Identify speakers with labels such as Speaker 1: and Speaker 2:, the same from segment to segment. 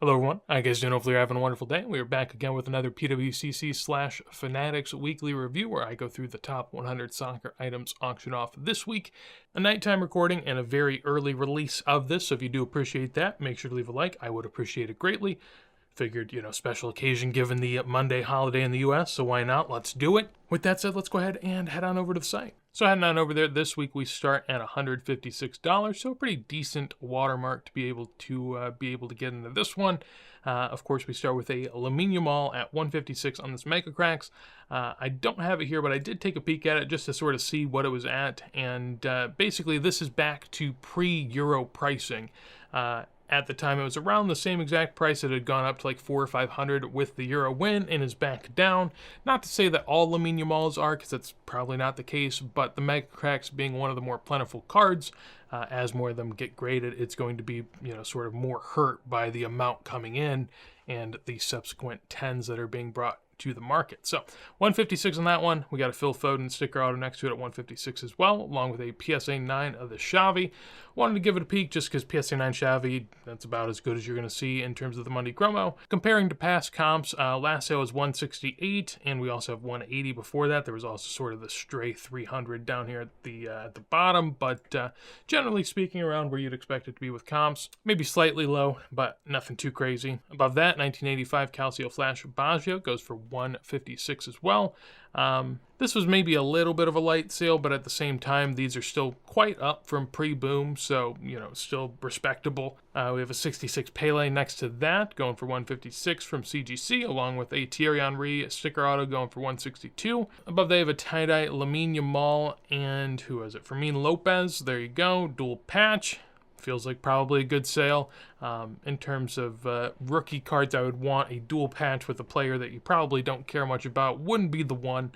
Speaker 1: Hello everyone, I guess doing hopefully you're having a wonderful day. We are back again with another PWCC/Fanatics weekly review where I go through the top 100 soccer items auctioned off this week. A nighttime recording and a very early release of this, so if you do appreciate that, make sure to leave a like. I would appreciate it greatly. Figured, special occasion given the Monday holiday in the US, so why not? Let's do it. With that said, let's go ahead and head on over to the site. So heading on over there, this week we start at $156, so a pretty decent watermark to be able to get into this one. Of course, we start with a Lamine Yamal at 156 on this Mega Cracks. I don't have it here, but I did take a peek at it just to sort of see what it was at, and basically this is back to pre-Euro pricing. At the time, it was around the same exact price. It had gone up to like 400 or 500 with the Euro win and is back down. Not to say that all Lamine Yamals are, because that's probably not the case, but the Mega Cracks being one of the more plentiful cards, as more of them get graded, it's going to be, sort of more hurt by the amount coming in and the subsequent 10s that are being brought to the market. So 156 on that one. We got a Phil Foden sticker auto next to it at 156 as well, along with a PSA 9 of the Xavi. Wanted to give it a peek just because PSA 9 Xavi, that's about as good as you're going to see in terms of the Monday Chromo. Comparing to past comps, last sale was 168, and we also have 180 before that. There was also sort of the stray 300 down here at the bottom, but generally speaking, around where you'd expect it to be with comps. Maybe slightly low, but nothing too crazy. Above that, 1985 Calcio Flash Baggio goes for 156 as well. This was maybe a little bit of a light sale, but at the same time, these are still quite up from pre-boom, so, still respectable. We have a 66 Pele next to that, going for 156 from CGC, along with a Thierry Henry sticker auto going for 162. Above, they have a tie-dye Lamine Yamal and, who is it, Fermin Lopez. There you go, dual patch. Feels like probably a good sale. In terms of rookie cards, I would want a dual patch with a player that you probably don't care much about. Wouldn't be the one.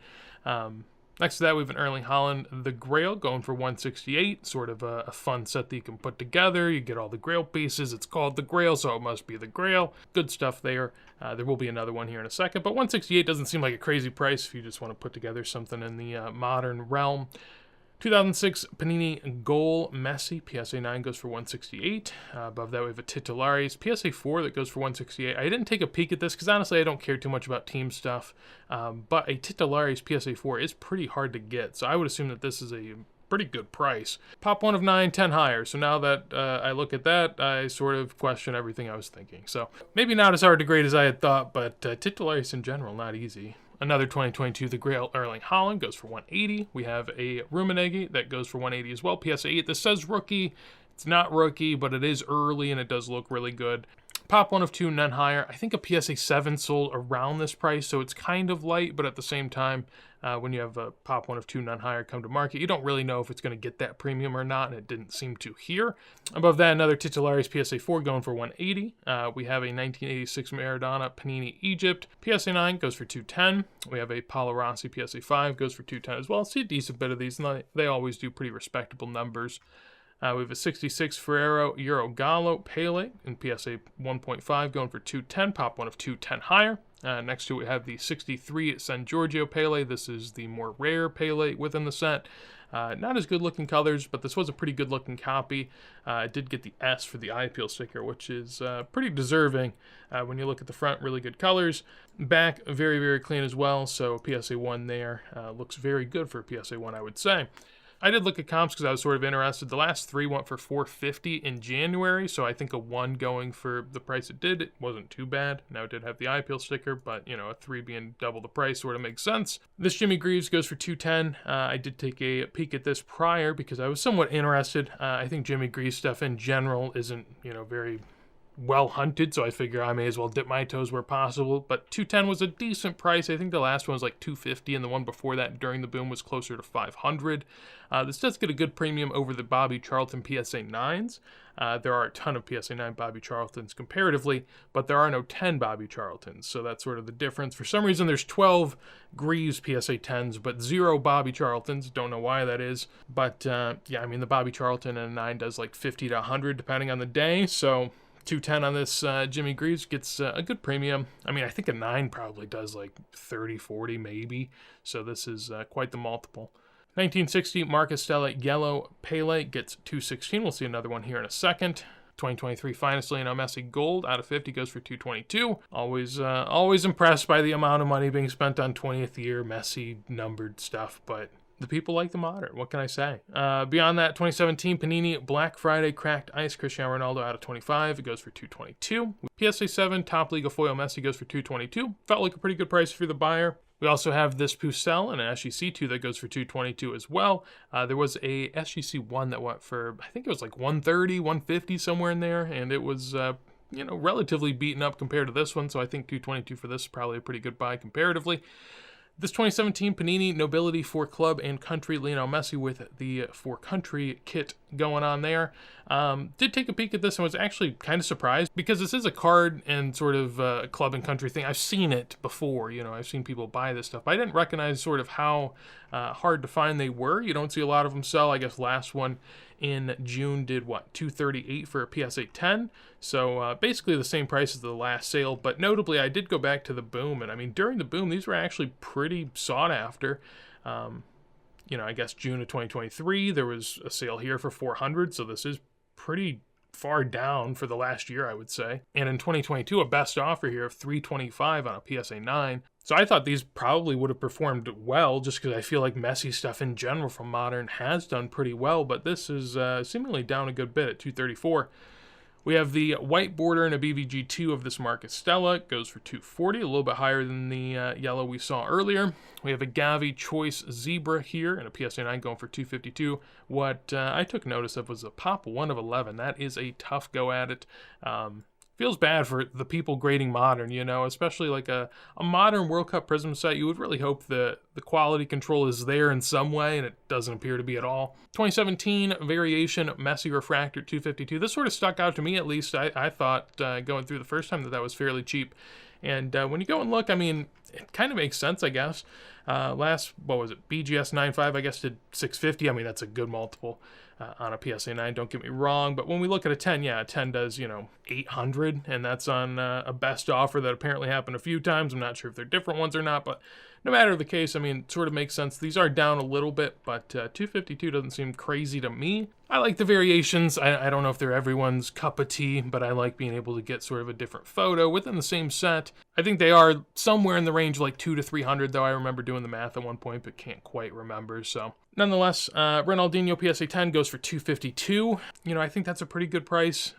Speaker 1: Next to that, we have an Erling Haaland, the Grail, going for 168. Sort of a fun set that you can put together. You get all the Grail pieces. It's called the Grail, so it must be the Grail. Good stuff there. There will be another one here in a second, but 168 doesn't seem like a crazy price if you just want to put together something in the modern realm. 2006 Panini Goal Messi, PSA 9 goes for 168. Above that, we have a Titulares PSA 4 that goes for 168. I didn't take a peek at this because honestly, I don't care too much about team stuff. But a Titulares PSA 4 is pretty hard to get, so I would assume that this is a pretty good price. Pop 1 of 9, 10 higher. So now that I look at that, I sort of question everything I was thinking. So maybe not as hard to grade as I had thought, but Titulares in general, not easy. Another 2022 The Grail Erling Haaland goes for 180. We have a Rummenigge that goes for 180 as well. PSA 8. This says rookie. It's not rookie, but it is early and it does look really good. Pop 1 of 2, none higher. I think a PSA 7 sold around this price, so it's kind of light, but at the same time, when you have a Pop 1 of 2, none higher come to market, you don't really know if it's going to get that premium or not, and it didn't seem to here. Above that, another Titulares PSA 4 going for 180. We have a 1986 Maradona Panini Egypt. PSA 9 goes for 210. We have a Paolo Rossi PSA 5 goes for 210 as well. See a decent bit of these, and they always do pretty respectable numbers. We have a 66 Ferrero Euro Gallo Pele in PSA 1.5 going for 210. Pop 1 of 210 higher. Next to it, we have the 63 San Giorgio Pele. This is the more rare Pele within the set. Not as good looking colors, but this was a pretty good looking copy. I did get the S for the eye peel sticker, which is pretty deserving. When you look at the front, really good colors. Back, very, very clean as well. So PSA 1 there looks very good for a PSA 1, I would say. I did look at comps because I was sort of interested. The last 3 went for $450 in January, so I think a 1 going for the price it did, it wasn't too bad. Now it did have the eye peel sticker, but a 3 being double the price sort of makes sense. This Jimmy Greaves goes for $210. I did take a peek at this prior because I was somewhat interested. I think Jimmy Greaves stuff in general isn't, very well hunted, so I figure I may as well dip my toes where possible. But 210 was a decent price. I think the last one was like 250, and the one before that during the boom was closer to 500. This does get a good premium over the Bobby Charlton PSA 9s. There are a ton of PSA 9 Bobby Charltons comparatively, but there are no 10 Bobby Charltons, so that's sort of the difference. For some reason, there's 12 Greaves PSA 10s, but 0 Bobby Charltons. Don't know why that is, but the Bobby Charlton and a 9 does like 50 to 100 depending on the day, so 210 on this Jimmy Greaves gets a good premium. I think a 9 probably does like 30, 40 maybe. So this is quite the multiple. 1960 Marcus Stella Yellow Pele gets 216. We'll see another one here in a second. 2023 Finest Lionel Messi Gold out of 50 goes for $222. Always impressed by the amount of money being spent on 20th year Messi numbered stuff, but the people like the modern. What can I say? Beyond that, 2017 Panini Black Friday Cracked Ice Cristiano Ronaldo out of 25. It goes for $222. PSA 7 Top Liga Foil Messi goes for $222. Felt like a pretty good price for the buyer. We also have this Pucel and an SGC2 that goes for $222 as well. There was a SGC1 that went for, I think it was like $130, $150, somewhere in there, and it was relatively beaten up compared to this one, so I think $222 for this is probably a pretty good buy comparatively. This 2017 Panini Nobility for Club and Country Lionel Messi with the For Country kit going on there. Did take a peek at this and was actually kind of surprised because this is a card and sort of club and country thing. I've seen it before, I've seen people buy this stuff, but I didn't recognize sort of how hard to find they were. You don't see a lot of them sell. I guess last one in June did $238 for a PSA 10. So basically the same price as the last sale, but notably I did go back to the boom, and I mean during the boom these were actually pretty sought after. I guess June of 2023 there was a sale here for $400, so this is pretty far down for the last year, I would say. And in 2022 a best offer here of $325 on a PSA 9. So I thought these probably would have performed well just because I feel like Messi stuff in general from Modern has done pretty well, but this is seemingly down a good bit at $234. We have the white border and a BVG2 of this Marcus Stella. It goes for $240, a little bit higher than the yellow we saw earlier. We have a Gavi Choice Zebra here and a PSA 9 going for $252. What I took notice of was a pop 1 of 11. That is a tough go at it. Feels bad for the people grading Modern, especially like a Modern World Cup Prism set. You would really hope the quality control is there in some way, and it doesn't appear to be at all. 2017 Variation Messi Refractor 252. This sort of stuck out to me, at least. I thought going through the first time that was fairly cheap. And when you go and look, I mean, it kind of makes sense, I guess. BGS 9.5, I guess, did $650. I mean, that's a good multiple on a PSA 9, don't get me wrong. But when we look at a 10, a 10 does, $800, and that's on a best offer that apparently happened a few times. I'm not sure if they're different ones or not, but no matter the case, I mean, it sort of makes sense. These are down a little bit, but 252 doesn't seem crazy to me. I like the variations. I don't know if they're everyone's cup of tea, but I like being able to get sort of a different photo within the same set. I think they are somewhere in the range of like $200 to $300, though. I remember doing the math at one point, but can't quite remember. So nonetheless, Ronaldinho PSA 10 goes for $252. I think that's a pretty good price.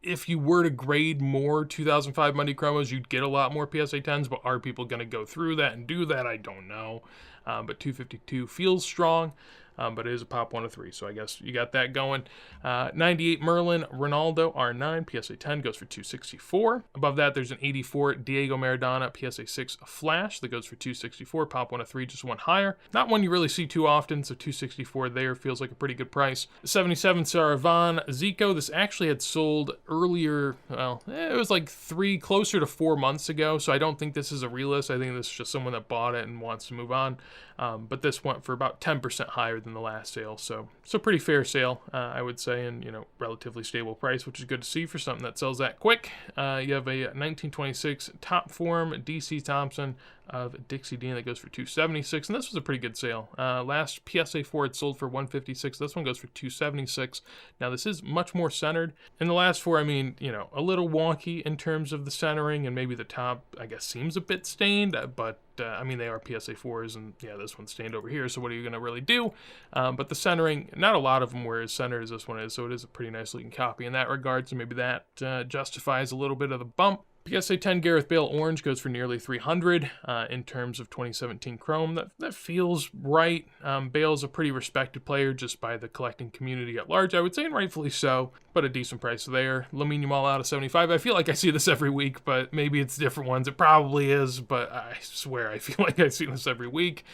Speaker 1: If you were to grade more 2005 Monday Chromos, you'd get a lot more PSA 10s, but are people going to go through that and do that? I don't know. But 252 feels strong. But it is a pop 1 of 3, so I guess you got that going. 98 Merlin Ronaldo R9 PSA 10 goes for $264. Above that, there's an 84 Diego Maradona PSA 6 Flash that goes for $264. Pop 1 of 3, just one higher. Not one you really see too often, so $264 there feels like a pretty good price. 77 Saravan Zico. This actually had sold earlier. Well, it was like closer to 4 months ago, so I don't think this is a relist. I think this is just someone that bought it and wants to move on. But this went for about 10% higher than the last sale, so pretty fair sale, I would say, and relatively stable price, which is good to see for something that sells that quick. You have a 1926 Top Form DC Thompson of Dixie Dean that goes for $276, and this was a pretty good sale. Last PSA 4 had sold for $156. This one goes for $276. Now this is much more centered. In the last 4, I mean, a little wonky in terms of the centering, and maybe the top, I guess, seems a bit stained, but I mean, they are PSA 4s, and yeah, this one's stained over here, so what are you going to really do? But the centering, not a lot of them were as centered as this one is, so it is a pretty nice looking copy in that regard, so maybe that justifies a little bit of the bump. PSA 10 Gareth Bale Orange goes for nearly $300 in terms of 2017 Chrome. That feels right. Bale's a pretty respected player just by the collecting community at large, I would say, and rightfully so, but a decent price there. Lamine Yamal out of 75. I feel like I see this every week, but maybe it's different ones. It probably is, but I swear I feel like I see this every week.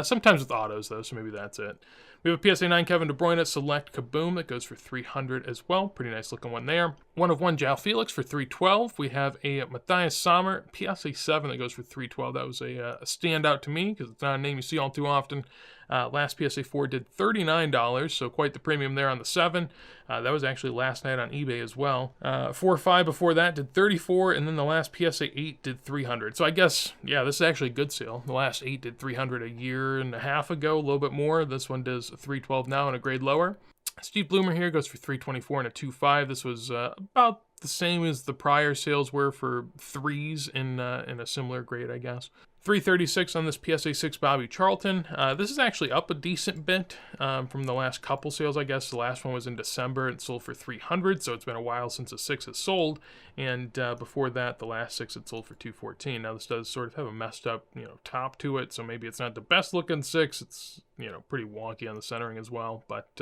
Speaker 1: Sometimes with autos, though, so maybe that's it. We have a PSA 9 Kevin De Bruyne Select Kaboom that goes for $300 as well. Pretty nice looking one there. 1 of 1 João Felix for $312. We have a Matthias Sommer PSA 7 that goes for $312. That was a standout to me because it's not a name you see all too often. Last PSA 4 did $39, so quite the premium there on the 7. That was actually last night on eBay as well. 4.5 before that did $34, and then the last PSA 8 did $300. So I guess, yeah, this is actually a good sale. The last 8 did $300 a year and a half ago, a little bit more. This one does $312 now and a grade lower. Steve Bloomer here goes for $324 and a 2.5. This was about the same as the prior sales were for 3s in a similar grade, I guess. $336 on this PSA 6 Bobby Charlton. This is actually up a decent bit from the last couple sales, I guess. The last one was in December. It sold for $300, so it's been a while since a 6 has sold. And before that, the last 6 had sold for $214. Now, this does sort of have a messed up, top to it, so maybe it's not the best looking 6. It's, pretty wonky on the centering as well, but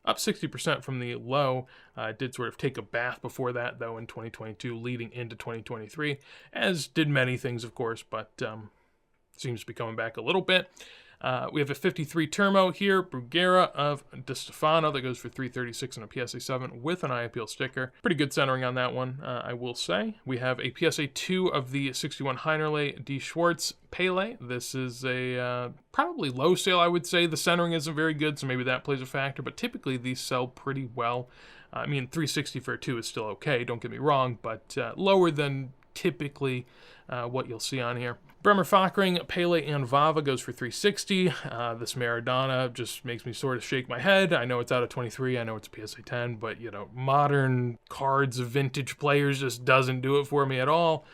Speaker 1: up 60% from the low. It did sort of take a bath before that, though, in 2022, leading into 2023, as did many things, of course, but seems to be coming back a little bit. We have a 53 Turbo here, Bruguera of DeStefano, that goes for $336 and a PSA 7 with an eye appeal sticker. Pretty good centering on that one, I will say. We have a PSA 2 of the 61 Heinerle D. Schwartz Pele. This is a probably low sale, I would say. The centering isn't very good, so maybe that plays a factor, but typically these sell pretty well. I mean, $360 for a 2 is still okay, don't get me wrong, but lower than typically what you'll see on here. Bremer Fakring, Pele and Vava goes for $360. This Maradona just makes me sort of shake my head. I know it's out of 23, I know it's a PSA 10, but modern cards of vintage players just doesn't do it for me at all.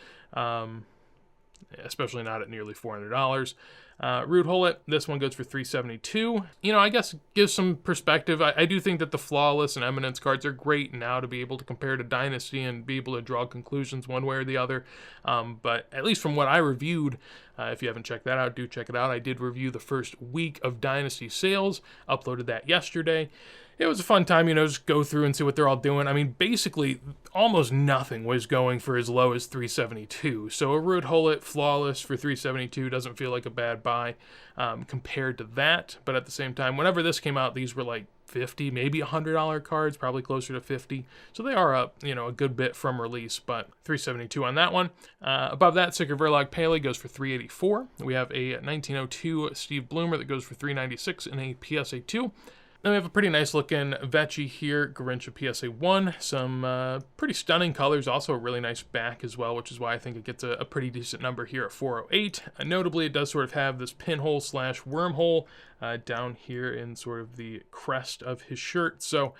Speaker 1: Especially not at nearly $400. Ruud Gullit, this one goes for $372. I guess gives some perspective. I do think that the Flawless and Eminence cards are great now to be able to compare to Dynasty and be able to draw conclusions one way or the other. But at least from what I reviewed, if you haven't checked that out, do check it out. I did review the first week of Dynasty sales, uploaded that yesterday. It was a fun time, just go through and see what they're all doing. I mean, basically, almost nothing was going for as low as $372. So a Ruud Gullit Flawless for $372 doesn't feel like a bad buy compared to that. But at the same time, whenever this came out, these were like $50, maybe $100 cards, probably closer to $50. So they are up, a good bit from release, but $372 on that one. Above that, Sicker Verlag Pele goes for $384. We have a 1902 Steve Bloomer that goes for $396 in a PSA 2. Then we have a pretty nice looking Vecchi here, Garincha PSA 1. Some pretty stunning colors, also a really nice back as well, which is why I think it gets a pretty decent number here at 408. Notably, it does sort of have this pinhole / wormhole down here in sort of the crest of his shirt. So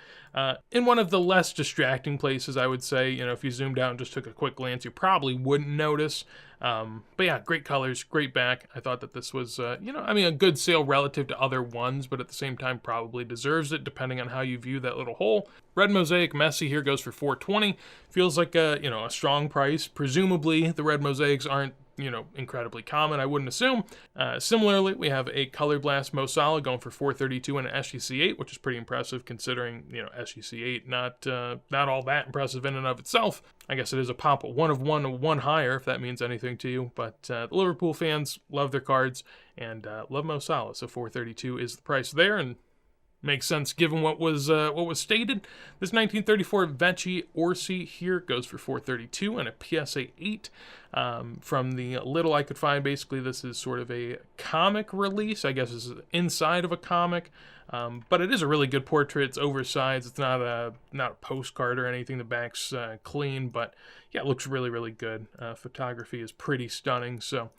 Speaker 1: in one of the less distracting places, I would say, if you zoomed out and just took a quick glance, you probably wouldn't notice. But yeah, great colors, great back. I thought that this was, a good sale relative to other ones, but at the same time probably deserves it depending on how you view that little hole. Red Mosaic Messi here goes for $420. Feels like a strong price. Presumably the red mosaics aren't, incredibly common, I wouldn't assume. Similarly, we have a Color Blast Mo Salah going for $432 and an SGC 8, which is pretty impressive considering, SGC 8 not all that impressive in and of itself. I guess it is a pop one of one higher, if that means anything to you. But the Liverpool fans love their cards and love Mo Salah, so $432 is the price there, and makes sense given what was stated. This 1934 Vecchi Orsi here goes for $432 and a PSA 8. From the little I could find, basically this is sort of a comic release. I guess it's inside of a comic, but it is a really good portrait. It's oversized. It's not a postcard or anything. The back's clean, but yeah, it looks really, really good. Photography is pretty stunning. So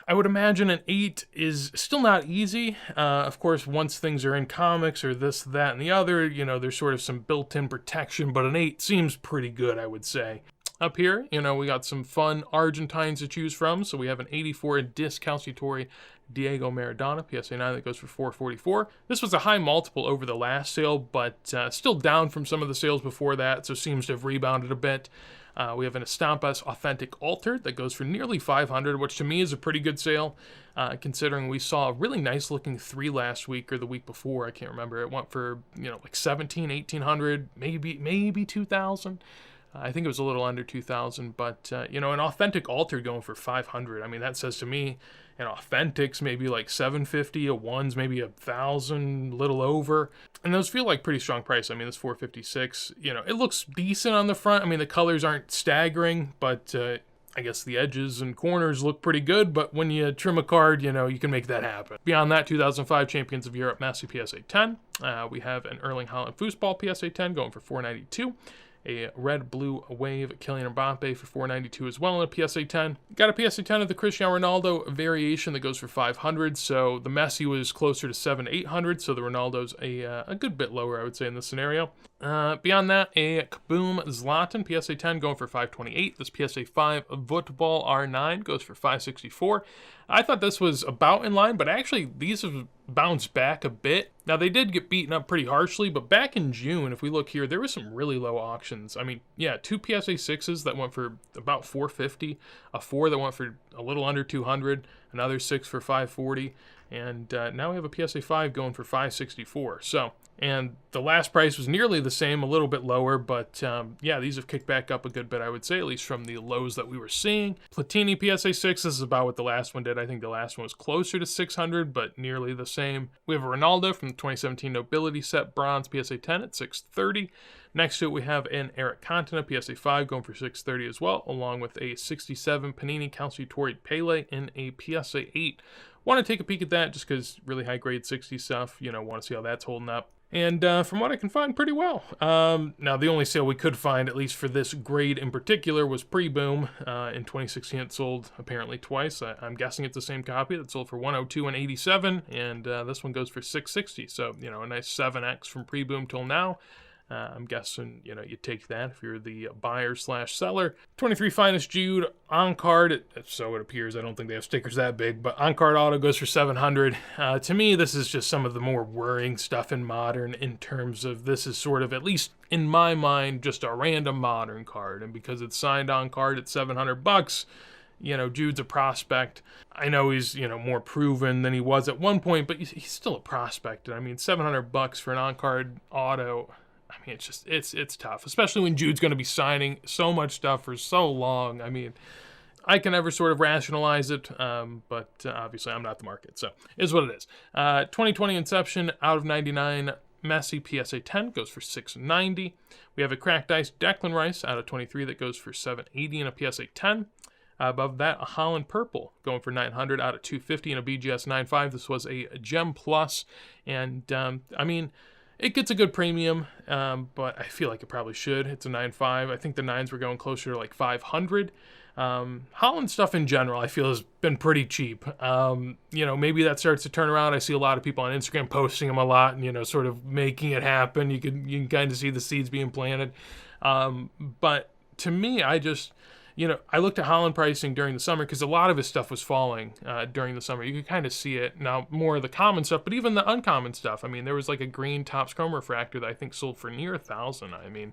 Speaker 1: I would imagine an 8 is still not easy. Of course, once things are in comics or this, that, and the other, there's sort of some built-in protection, but an 8 seems pretty good, I would say. Up here, we got some fun Argentines to choose from. So we have an 84 Discalciatore Diego Maradona, PSA 9, that goes for $444. This was a high multiple over the last sale, but still down from some of the sales before that, so seems to have rebounded a bit. We have an Estampas Authentic Altered that goes for nearly $500, which to me is a pretty good sale, considering we saw a really nice looking 3 last week or the week before. I can't remember. It went for, like $1,700, $1,800, maybe $2,000. I think it was a little under 2,000, but an Authentic Altered going for 500. I mean, that says to me an Authentics maybe like 750, a ones maybe 1,000, little over, and those feel like pretty strong price. I mean, this 456. It looks decent on the front. I mean, the colors aren't staggering, but I guess the edges and corners look pretty good. But when you trim a card, you can make that happen. Beyond that, 2005 Champions of Europe Messi PSA 10. We have an Erling Haaland Foosball PSA 10 going for $492. A red-blue wave Kylian Mbappe for 492 as well in a PSA 10. Got a PSA 10 of the Cristiano Ronaldo variation that goes for 500. So the Messi was closer to 800. So the Ronaldo's a good bit lower, I would say, in this scenario. Beyond that, a Kaboom Zlatan PSA 10 going for 528. This PSA 5 Football R9 goes for 564. I thought this was about in line, but actually these have bounced back a bit. Now they did get beaten up pretty harshly, but back in June, if we look here, there was some really low auctions. I mean, yeah, 2 PSA 6s that went for about 450, a 4 that went for a little under 200, another 6 for 540, and now we have a PSA 5 going for 564. So, and the last price was nearly the same, a little bit lower, but yeah, these have kicked back up a good bit, I would say, at least from the lows that we were seeing. Platini PSA 6, this is about what the last one did. I think the last one was closer to 600, but nearly the same. We have a Ronaldo from the 2017 Nobility Set Bronze PSA 10 at 630. Next to it, we have an Eric Cantona PSA 5 going for 630 as well, along with a 67 Panini Calciatore Pele in a PSA 8. Want to take a peek at that just because really high grade 60 stuff, want to see how that's holding up. And from what I can find, pretty well. Now, the only sale we could find, at least for this grade in particular, was Pre-Boom. In 2016, it sold apparently twice. I'm guessing it's the same copy that sold for 102 and 87, and this one goes for 660. So, a nice 7x from Pre-Boom till now. I'm guessing, you take that if you're the buyer/seller. 23 Finest Jude on-card, so it appears. I don't think they have stickers that big, but on-card auto goes for 700. To me, this is just some of the more worrying stuff in Modern in terms of this is sort of, at least in my mind, just a random Modern card. And because it's signed on-card at $700, Jude's a prospect. I know he's, more proven than he was at one point, but he's still a prospect. And I mean, $700 for an on-card auto, I mean, it's tough, especially when Jude's going to be signing so much stuff for so long. I mean, I can never sort of rationalize it, but obviously I'm not the market, so it is what it is. 2020 Inception out of 99 Messi PSA 10 goes for 690. We have a Cracked Ice Declan Rice out of 23 that goes for 780 in a PSA 10. Above that, a Holland Purple going for 900 out of 250 in a BGS 9.5. This was a Gem Plus, and I mean, it gets a good premium, but I feel like it probably should. It's a 9.5. I think the 9s were going closer to like 500. Holland stuff in general, I feel, has been pretty cheap. Maybe that starts to turn around. I see a lot of people on Instagram posting them a lot and, sort of making it happen. You can kind of see the seeds being planted. But to me, I looked at Holland pricing during the summer because a lot of his stuff was falling during the summer. You could kind of see it. Now, more of the common stuff, but even the uncommon stuff. I mean, there was like a green Topps Chrome Refractor that I think sold for near 1,000. I mean,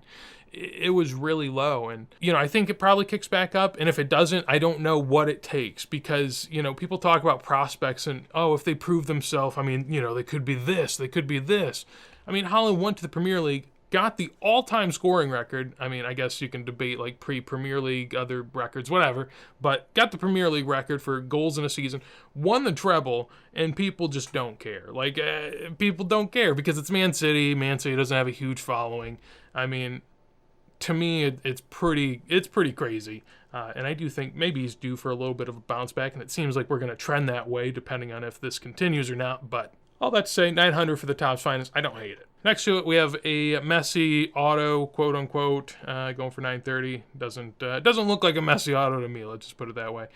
Speaker 1: it was really low. And, I think it probably kicks back up. And if it doesn't, I don't know what it takes because, people talk about prospects and, if they prove themselves, I mean, they could be this, they could be this. I mean, Holland went to the Premier League, got the all-time scoring record. I mean, I guess you can debate like pre-Premier League, other records, whatever, but got the Premier League record for goals in a season, won the treble, and people just don't care. Like, people don't care because it's Man City. Man City doesn't have a huge following. I mean, to me, it's pretty crazy. And I do think maybe he's due for a little bit of a bounce back, and it seems like we're going to trend that way depending on if this continues or not, but all that to say, 900 for the Topps Finest. I don't hate it. Next to it, we have a Messi auto, quote unquote, going for 930. Doesn't look like a Messi auto to me. Let's just put it that way.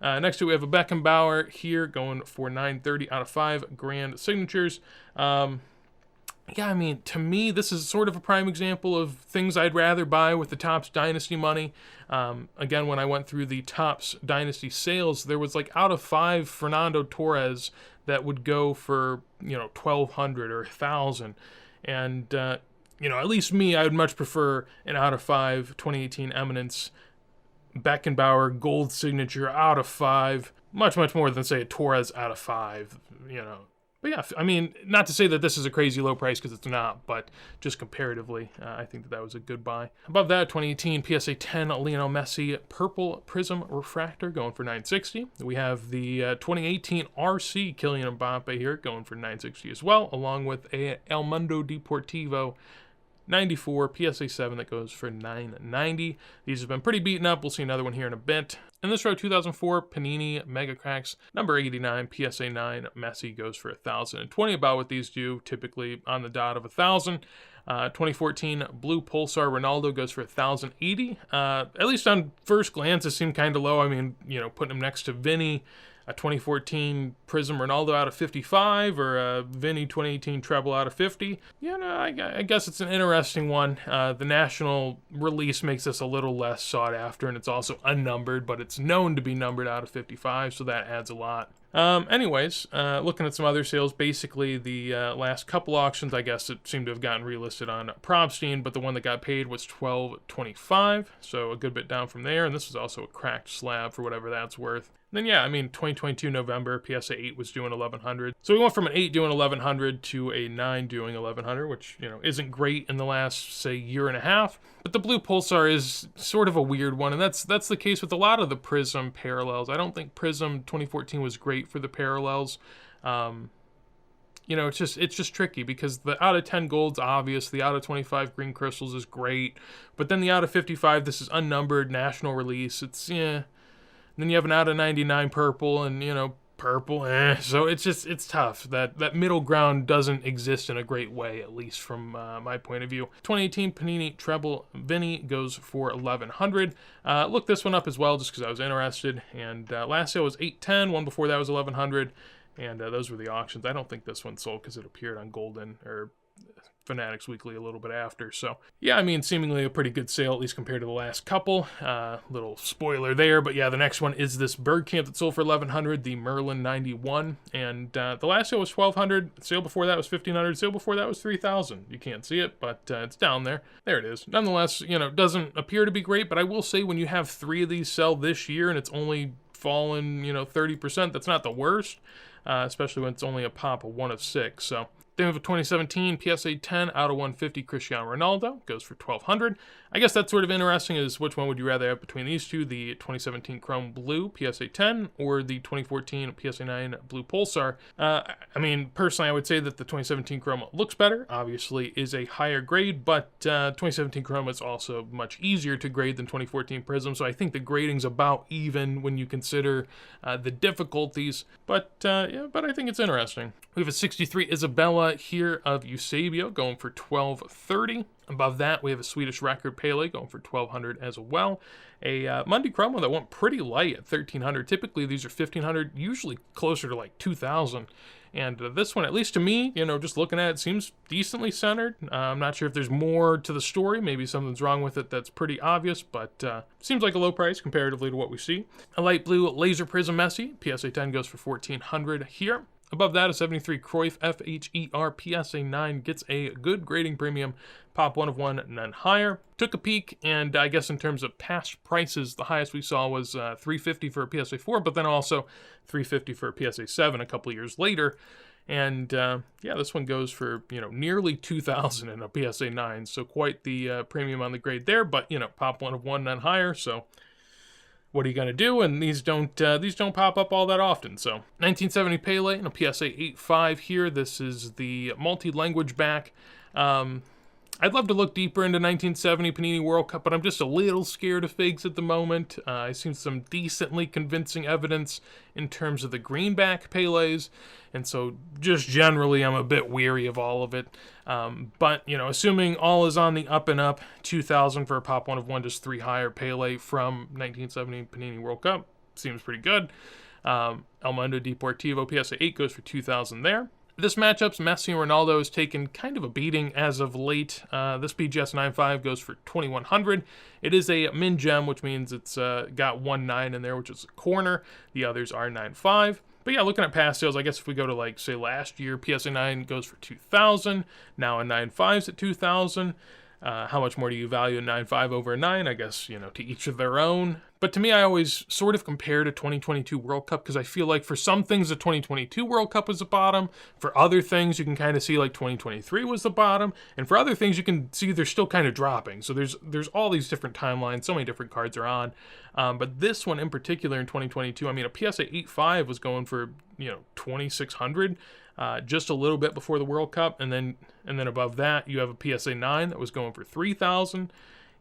Speaker 1: Next to it, we have a Beckenbauer here going for 930 out of 5 grand signatures. Yeah, I mean, to me, this is sort of a prime example of things I'd rather buy with the Topps Dynasty money. Again, when I went through the Topps Dynasty sales, there was like out of 5 Fernando Torres that would go for, 1,200 or 1,000. And, at least me, I would much prefer an out of 5 2018 Eminence Beckenbauer gold signature out of 5. Much, much more than, say, a Torres out of 5, But yeah, I mean, not to say that this is a crazy low price because it's not, but just comparatively, I think that was a good buy. Above that, 2018 PSA 10 Lionel Messi Purple Prism Refractor going for 960. We have the 2018 RC Kylian Mbappe here going for 960 as well, along with a El Mundo Deportivo 94 PSA 7 that goes for 990. These have been pretty beaten up. We'll see another one here in a bit. In this row, 2004 Panini Mega Cracks number 89 PSA 9 Messi goes for 1,020. About what these do, typically on the dot of 1,000. 2014 Blue Pulsar Ronaldo goes for 1,080. At least on first glance, it seemed kind of low. I mean, putting him next to Vinny, a 2014 Prism Ronaldo out of 55, or a Vinny 2018 Treble out of 50. I guess it's an interesting one. The national release makes this a little less sought after, and it's also unnumbered, but it's known to be numbered out of 55, so that adds a lot. Anyways, looking at some other sales, basically the last couple auctions, I guess it seemed to have gotten relisted on Propstein, but the one that got paid was $12.25, so a good bit down from there, and this was also a cracked slab for whatever that's worth. And then, 2022 November, PSA 8 was doing 1,100. So we went from an 8 doing 1,100 to a 9 doing 1,100, which, isn't great in the last, say, year and a half. But the Blue Pulsar is sort of a weird one, and that's the case with a lot of the Prism parallels. I don't think Prism 2014 was great for the parallels. It's just tricky because the out of 10 gold's obvious, the out of 25 green crystals is great, but then the out of 55, this is unnumbered, national release, it's, Then you have an out of 99 purple and, purple, So it's tough. That middle ground doesn't exist in a great way, at least from my point of view. 2018 Panini Treble Vinny goes for 1,100. Looked this one up as well just because I was interested. And last sale was 810. One before that was 1,100. And those were the auctions. I don't think this one sold because it appeared on Golden or Fanatics Weekly a little bit after. So seemingly a pretty good sale, at least compared to the last couple. Little spoiler there, but the next one is this Bergkamp that sold for 1,100, the Merlin 91, and the last sale was 1,200. Sale before that was 1,500. Sale before that was 3,000. You can't see it, but it's down there. There it is. Nonetheless, doesn't appear to be great, but I will say when you have 3 of these sell this year and it's only fallen 30%, that's not the worst, especially when it's only a pop of 1 of 6. So then we have a 2017 PSA 10 out of 150 Cristiano Ronaldo, goes for 1,200. I guess that's sort of interesting, is which one would you rather have between these two, the 2017 Chrome Blue PSA 10 or the 2014 PSA 9 Blue Pulsar? Personally, I would say that the 2017 Chrome looks better, obviously is a higher grade, but 2017 Chrome is also much easier to grade than 2014 Prism, so I think the grading's about even when you consider the difficulties, but I think it's interesting. We have a 63 Isabella here of Eusebio going for 1,230. Above that, we have a Swedish Record Pele going for 1,200 as well. A Monday Chromo that went pretty light at 1,300. Typically, these are 1,500, usually closer to like 2,000. And this one, at least to me, just looking at it, seems decently centered. I'm not sure if there's more to the story. Maybe something's wrong with it that's pretty obvious, but seems like a low price comparatively to what we see. A light blue Laser Prism Messi, PSA 10 goes for 1,400 here. Above that, a 73 Cruyff FHER PSA 9 gets a good grading premium, pop 1 of 1, none higher. Took a peek, and I guess in terms of past prices, the highest we saw was $350 for a PSA 4, but then also $350 for a PSA 7 a couple years later. And this one goes for nearly $2,000 in a PSA 9, so quite the premium on the grade there. But pop 1 of 1, none higher, so what are you going to do? And these don't pop up all that often. So 1970 Pele and a PSA 8.5 here. This is the multi-language back. I'd love to look deeper into 1970 Panini World Cup, but I'm just a little scared of figs at the moment. I've seen some decently convincing evidence in terms of the greenback Peles, and so just generally I'm a bit weary of all of it. But, assuming all is on the up and up, 2,000 for a pop 1 of 1, just 3 higher Pele from 1970 Panini World Cup seems pretty good. El Mundo Deportivo PSA 8 goes for 2,000 there. This matchup's Messi and Ronaldo has taken kind of a beating as of late. This BGS 9.5 goes for 2,100. It is a min gem, which means it's got 1.9 in there, which is a corner. The others are 9.5. But looking at past sales, I guess if we go to say last year, PSA 9 goes for 2,000. Now a 9.5's at 2,000. How much more do you value a 9.5 over a 9? I guess, to each of their own. But to me, I always sort of compare to 2022 World Cup because I feel like for some things, the 2022 World Cup was the bottom. For other things, you can kind of see like 2023 was the bottom. And for other things, you can see they're still kind of dropping. So there's all these different timelines. So many different cards are on. But this one in particular in 2022, a PSA 8.5 was going for, 2,600. Just a little bit before the World Cup, and then above that you have a PSA 9 that was going for 3,000,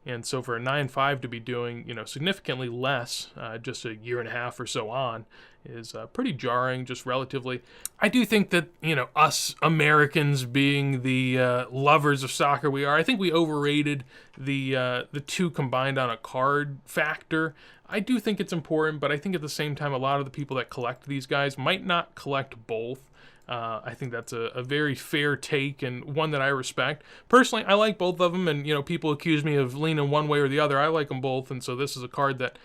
Speaker 1: And so for a 9.5 to be doing, significantly less, just a year and a half or so on, is pretty jarring, just relatively. I do think that, us Americans being the lovers of soccer we are, I think we overrated the two combined on a card factor. I do think it's important, but I think at the same time, a lot of the people that collect these guys might not collect both. I think that's a very fair take and one that I respect. Personally, I like both of them, and, people accuse me of leaning one way or the other. I like them both, and so this is a card that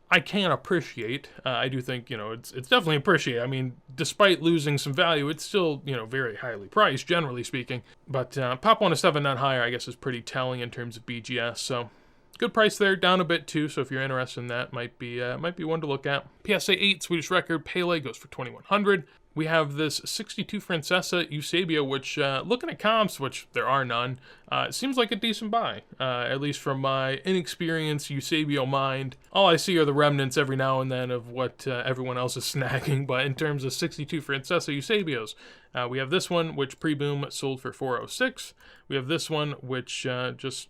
Speaker 1: I can appreciate. I do think, it's definitely appreciated. I mean, despite losing some value, it's still, very highly priced, generally speaking. But Pop 1 to 7, not higher, I guess, is pretty telling in terms of BGS, so good price there, down a bit too, so if you're interested in that, might be one to look at. PSA 8 Swedish record Pele goes for 2,100. We have this 62 Francesa Eusebio, which, looking at comps, which there are none, seems like a decent buy, at least from my inexperienced Eusebio mind. All I see are the remnants every now and then of what everyone else is snagging, but in terms of 62 Francesa Eusebios, we have this one, which pre-boom sold for 406. We have this one, which just,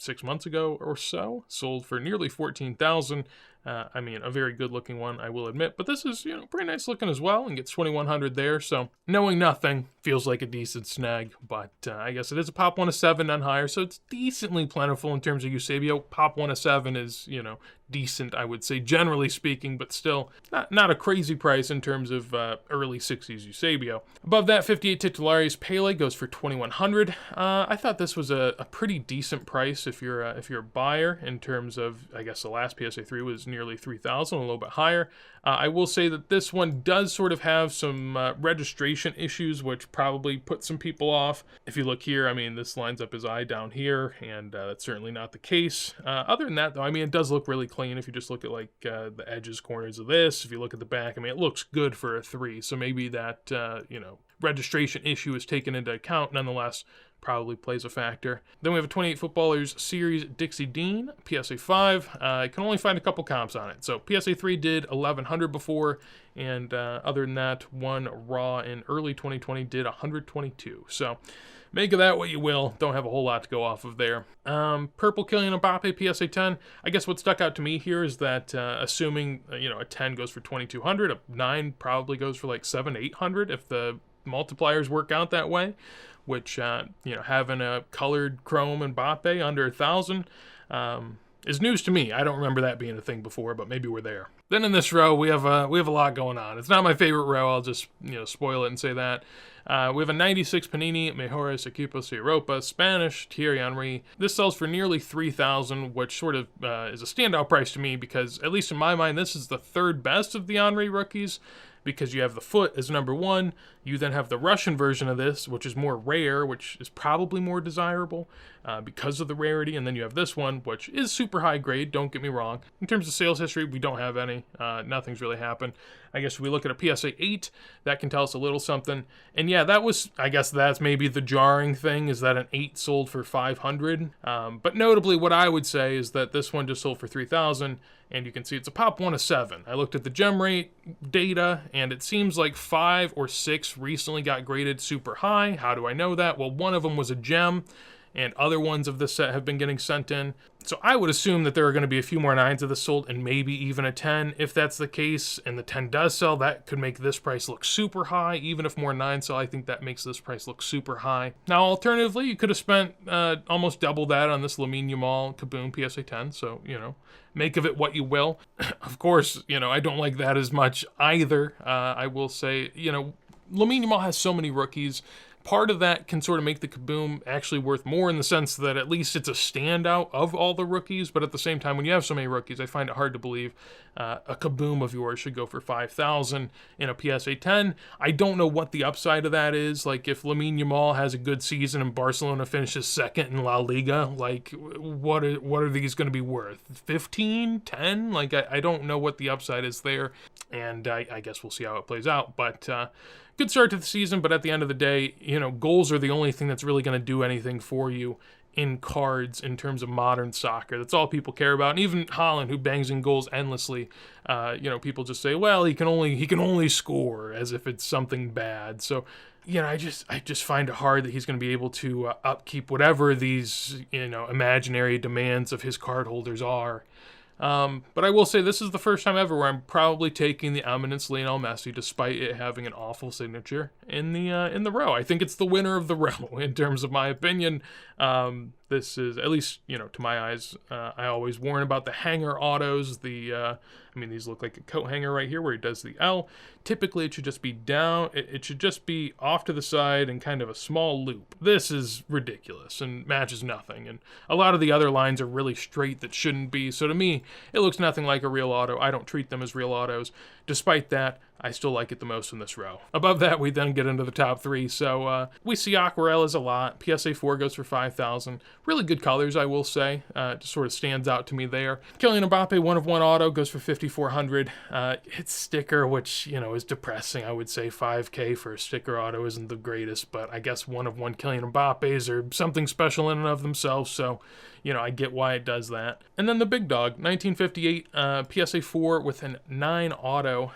Speaker 1: 6 months ago or so, sold for nearly 14,000. I mean, a very good looking one, I will admit, but this is, pretty nice looking as well, and gets 2,100 there, so knowing nothing feels like a decent snag, but I guess it is a Pop 1 to 7, none higher, so it's decently plentiful in terms of Eusebio. Pop 1 to 7 is, decent, I would say, generally speaking, but still not a crazy price in terms of early 60s Eusebio. Above that, 58 Titulares Pele goes for 2,100. I thought this was a pretty decent price if you're a buyer in terms of, I guess the last PSA 3 was nearly 3,000, a little bit higher. I will say that this one does sort of have some registration issues, which probably put some people off. If you look here, I mean, this lines up his eye down here, and that's certainly not the case. Other than that, though, I mean, it does look really clean. If you just look at, like, the edges, corners of this, if you look at the back, I mean, it looks good for a 3, so maybe that, registration issue is taken into account. Nonetheless, probably plays a factor. Then we have a 28 Footballers Series Dixie Dean, PSA 5. I can only find a couple comps on it. So PSA 3 did 1,100 before, and other than that, one Raw in early 2020 did 122. So make of that what you will. Don't have a whole lot to go off of there. Purple Kylian Mbappe, PSA 10. I guess what stuck out to me here is that assuming, a 10 goes for 2,200, a 9 probably goes for like 700-800 if the multipliers work out that way, which, having a colored chrome Mbappe under 1,000 is news to me. I don't remember that being a thing before, but maybe we're there. Then in this row, we have a lot going on. It's not my favorite row. I'll just, spoil it and say that. We have a 96 Panini Mejores Equipos de Europa Spanish Thierry Henry. This sells for nearly 3,000, which sort of is a standout price to me because, at least in my mind, this is the third best of the Henry rookies, because you have the foot as number 1, you then have the Russian version of this, which is more rare, which is probably more desirable because of the rarity, and then you have this one, which is super high grade, don't get me wrong. In terms of sales history, we don't have any. Nothing's really happened. I guess if we look at a PSA 8, that can tell us a little something. And yeah, I guess that's maybe the jarring thing, is that an 8 sold for 500. But notably, what I would say is that this one just sold for 3,000, and you can see it's a Pop 1 to 7. I looked at the gem rate data, and it seems like 5 or 6 recently got graded super high. How do I know that? Well, one of them was a gem, and other ones of this set have been getting sent in. So I would assume that there are going to be a few more 9s of this sold, and maybe even a 10. If that's the case, and the 10 does sell, that could make this price look super high. Even if more 9s sell, I think that makes this price look super high. Now, alternatively, you could have spent almost double that on this Lamine Yamal Kaboom PSA 10, so, make of it what you will. Of course, I don't like that as much either. I will say, Lamine Yamal has so many rookies. Part of that can sort of make the Kaboom actually worth more in the sense that at least it's a standout of all the rookies, but at the same time, when you have so many rookies, I find it hard to believe a Kaboom of yours should go for 5,000 in a PSA 10. I don't know what the upside of that is. Like, if Lamine Yamal has a good season and Barcelona finishes second in La Liga, like, what are these going to be worth? 15? 10? Like, I don't know what the upside is there, and I guess we'll see how it plays out, but good start to the season, but at the end of the day, goals are the only thing that's really going to do anything for you in cards in terms of modern soccer. That's all people care about. And even Haaland, who bangs in goals endlessly, people just say, well, he can only score, as if it's something bad. So, you know, I just find it hard that he's going to be able to upkeep whatever these, you know, imaginary demands of his cardholders are. But I will say this is the first time ever where I'm probably taking the Eminence Lionel Messi, despite it having an awful signature in the row. I think it's the winner of the row in terms of my opinion. This is, at least, you know, to my eyes, I always warn about the hanger autos. I mean, these look like a coat hanger right here where he does the L. Typically, it should just be down. It should just be off to the side and kind of a small loop. This is ridiculous and matches nothing. And a lot of the other lines are really straight that shouldn't be. So to me, it looks nothing like a real auto. I don't treat them as real autos. Despite that, I still like it the most in this row. Above that, we then get into the top three. So we see Aquarellas a lot. PSA 4 goes for 5,000. Really good colors, I will say. Just sort of stands out to me there. Kylian Mbappe, 1 of 1 auto, goes for 5,400. It's sticker, which, you know, is depressing. I would say 5K for a sticker auto isn't the greatest, but I guess 1 of 1 Kylian Mbappes are something special in and of themselves, so, you know, I get why it does that. And then the big dog, 1958 PSA 4 with an 9 auto.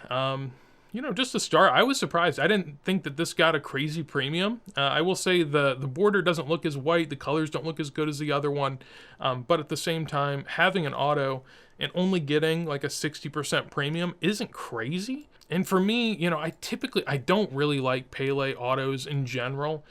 Speaker 1: You know, just to start, I was surprised. I didn't think that this got a crazy premium. I will say the border doesn't look as white. The colors don't look as good as the other one. But at the same time, having an auto and only getting like a 60% premium isn't crazy. And for me, you know, I don't really like Pele autos in general,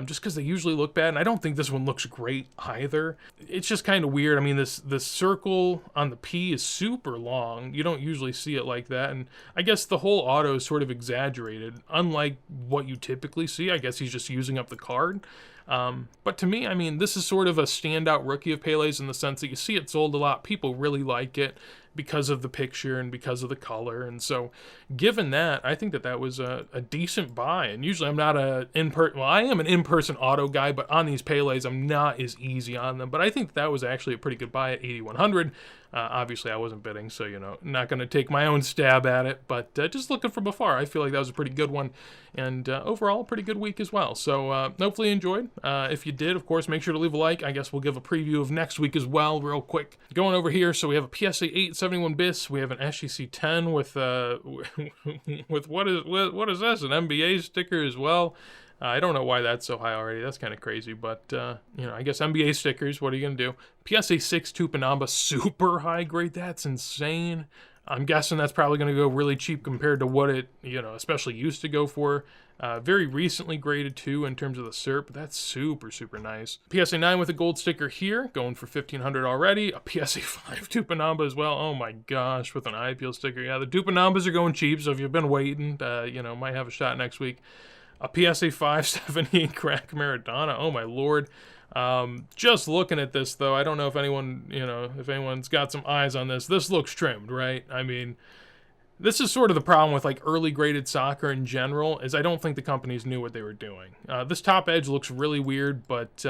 Speaker 1: just because they usually look bad, and I don't think this one looks great either. It's just kind of weird. I mean, this circle on the P is super long. You don't usually see it like that, and I guess the whole auto is sort of exaggerated, unlike what you typically see. I guess he's just using up the card. But to me, I mean, this is sort of a standout rookie of Pele's in the sense that you see it sold a lot. People really like it because of the picture and because of the color. And so given that, I think that was a decent buy. And usually I'm not I am an in-person auto guy, but on these Pele's, I'm not as easy on them. But I think that was actually a pretty good buy at 8,100. Obviously, I wasn't bidding, so, you know, not going to take my own stab at it, but just looking from afar, I feel like that was a pretty good one, and overall, a pretty good week as well. So hopefully you enjoyed. If you did, of course, make sure to leave a like. I guess we'll give a preview of next week as well, real quick. Going over here, so we have a PSA 8 71 bis. We have an SGC 10 with with what is this? An NBA sticker as well. I don't know why that's so high already. That's kind of crazy, but, you know, I guess NBA stickers, what are you going to do? PSA 6 Tupanamba, super high grade. That's insane. I'm guessing that's probably going to go really cheap compared to what it, you know, especially used to go for. Very recently graded, too, in terms of the SERP. That's super, super nice. PSA 9 with a gold sticker here, going for 1,500 already. A PSA 5 Tupanamba as well. Oh, my gosh, with an eye appeal sticker. Yeah, the Tupanambas are going cheap, so if you've been waiting, you know, might have a shot next week. A PSA 578 crack Maradona. Oh my lord. Just looking at this though, I don't know if anyone's got some eyes on this. This looks trimmed, right? I mean, this is sort of the problem with like early graded soccer in general, is I don't think the companies knew what they were doing. This top edge looks really weird, but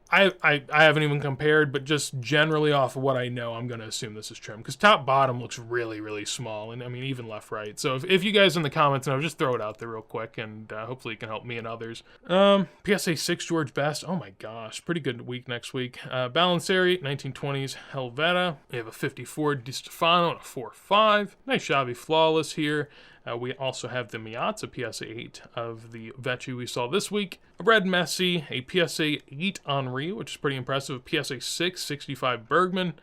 Speaker 1: I haven't even compared, but just generally off of what I know, I'm going to assume this is trimmed, because top bottom looks really, really small, and I mean even left right. So if you guys in the comments know, just throw it out there real quick, and hopefully it can help me and others. PSA 6 George Best. Oh my gosh, pretty good week next week. Balancieri 1920s Helveta. We have a 54 Di Stefano and a 4.5. Nice Xavi Flawless here. We also have the Miazza PSA 8 of the Vecchi we saw this week. A red Messi, a PSA 8 Henry, which is pretty impressive. A PSA 6 65 Bergman.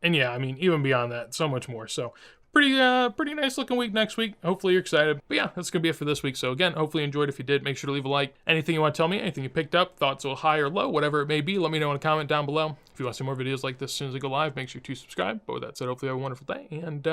Speaker 1: And yeah, I mean, even beyond that, so much more. So pretty nice looking week next week. Hopefully you're excited. But yeah, that's going to be it for this week. So again, hopefully you enjoyed. If you did, make sure to leave a like. Anything you want to tell me, anything you picked up, thoughts so high or low, whatever it may be, let me know in a comment down below. If you want to see more videos like this as soon as I go live, make sure to subscribe. But with that said, hopefully you have a wonderful day, and